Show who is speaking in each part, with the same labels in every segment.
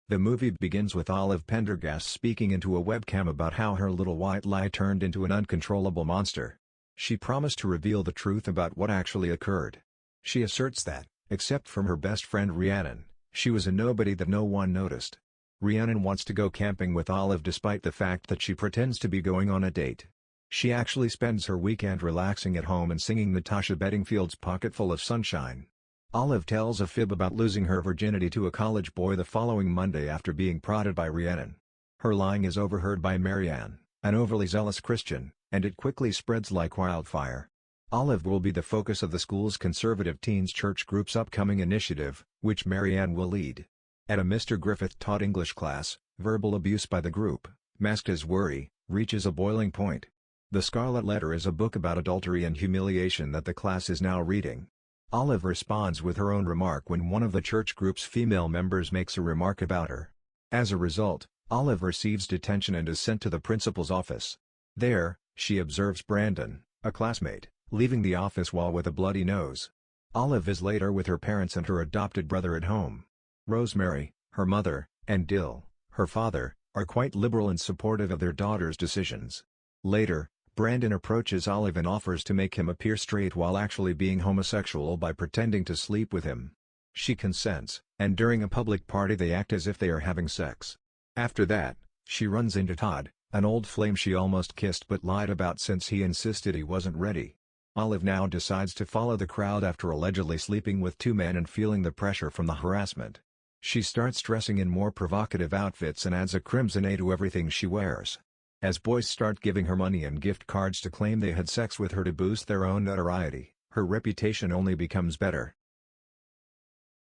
Speaker 1: The movie begins with Olive Pendergast speaking into a webcam about how her little white lie turned into an uncontrollable monster. She promised to reveal the truth about what actually occurred. She asserts that, except from her best friend Rhiannon, she was a nobody that no one noticed. Rhiannon wants to go camping with Olive despite the fact that she pretends to be going on a date. She actually spends her weekend relaxing at home and singing Natasha Bedingfield's Pocketful of Sunshine. Olive tells a fib about losing her virginity to a college boy the following Monday after being prodded by Rhiannon. Her lying is overheard by Marianne, an overly zealous Christian, and it quickly spreads like wildfire. Olive will be the focus of the school's conservative teens church group's upcoming initiative, which Marianne will lead. At a Mr. Griffith taught English class, verbal abuse by the group, masked as worry, reaches a boiling point. The Scarlet Letter is a book about adultery and humiliation that the class is now reading. Olive responds with her own remark when one of the church group's female members makes a remark about her. As a result, Olive receives detention and is sent to the principal's office. There, she observes Brandon, a classmate, leaving the office while with a bloody nose. Olive is later with her parents and her adopted brother at home. Rosemary, her mother, and Dill, her father, are quite liberal and supportive of their daughter's decisions. Later, Brandon approaches Olive and offers to make him appear straight while actually being homosexual by pretending to sleep with him. She consents, and during a public party they act as if they are having sex. After that, she runs into Todd, an old flame she almost kissed but lied about since he insisted he wasn't ready. Olive now decides to follow the crowd after allegedly sleeping with two men and feeling the pressure from the harassment. She starts dressing in more provocative outfits and adds a crimson A to everything she wears. As boys start giving her money and gift cards to claim they had sex with her to boost their own notoriety, her reputation only becomes better.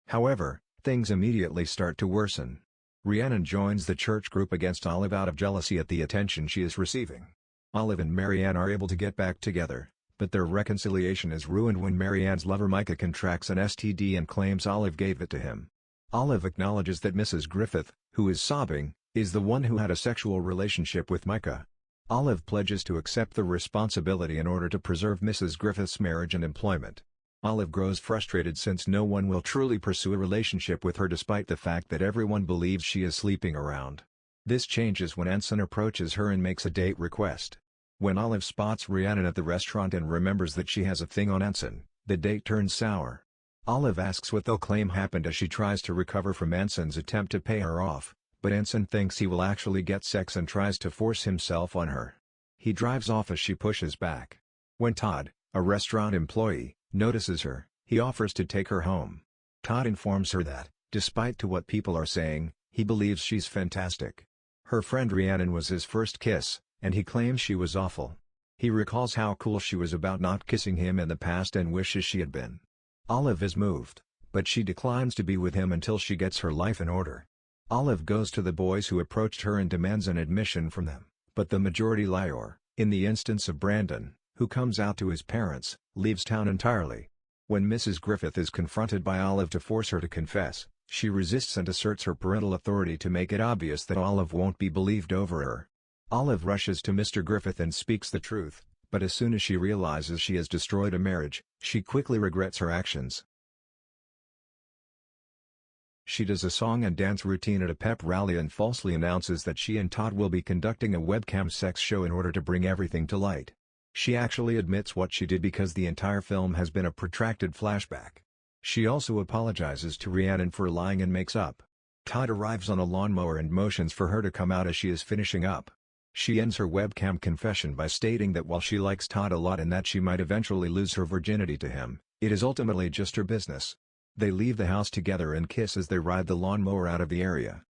Speaker 1: However, things immediately start to worsen. Rhiannon joins the church group against Olive out of jealousy at the attention she is receiving. Olive and Marianne are able to get back together, but their reconciliation is ruined when Marianne's lover Micah contracts an STD and claims Olive gave it to him. Olive acknowledges that Mrs. Griffith, who is sobbing, is the one who had a sexual relationship with Micah. Olive pledges to accept the responsibility in order to preserve Mrs. Griffith's marriage and employment. Olive grows frustrated since no one will truly pursue a relationship with her despite the fact that everyone believes she is sleeping around. This changes when Anson approaches her and makes a date request. When Olive spots Rhiannon at the restaurant and remembers that she has a thing on Anson, the date turns sour. Olive asks what they'll claim happened as she tries to recover from Anson's attempt to pay her off, but Anson thinks he will actually get sex and tries to force himself on her. He drives off as she pushes back. When Todd, a restaurant employee, notices her, he offers to take her home. Todd informs her that, despite to what people are saying, he believes she's fantastic. Her friend Rhiannon was his first kiss, and he claims she was awful. He recalls how cool she was about not kissing him in the past and wishes she had been. Olive is moved, but she declines to be with him until she gets her life in order. Olive goes to the boys who approached her and demands an admission from them, but the majority liar, in the instance of Brandon, who comes out to his parents, leaves town entirely. When Mrs. Griffith is confronted by Olive to force her to confess, she resists and asserts her parental authority to make it obvious that Olive won't be believed over her. Olive rushes to Mr. Griffith and speaks the truth, but as soon as she realizes she has destroyed a marriage, she quickly regrets her actions. She does a song and dance routine at a pep rally and falsely announces that she and Todd will be conducting a webcam sex show in order to bring everything to light. She actually admits what she did because the entire film has been a protracted flashback. She also apologizes to Rhiannon for lying and makes up. Todd arrives on a lawnmower and motions for her to come out as she is finishing up. She ends her webcam confession by stating that while she likes Todd a lot and that she might eventually lose her virginity to him, it is ultimately just her business. They leave the house together and kiss as they ride the lawnmower out of the area.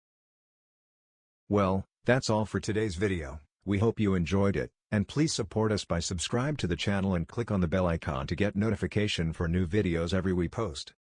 Speaker 1: Well, that's all for today's video. We hope you enjoyed it, and please support us by subscribe to the channel and click on the bell icon to get notification for new videos every we post.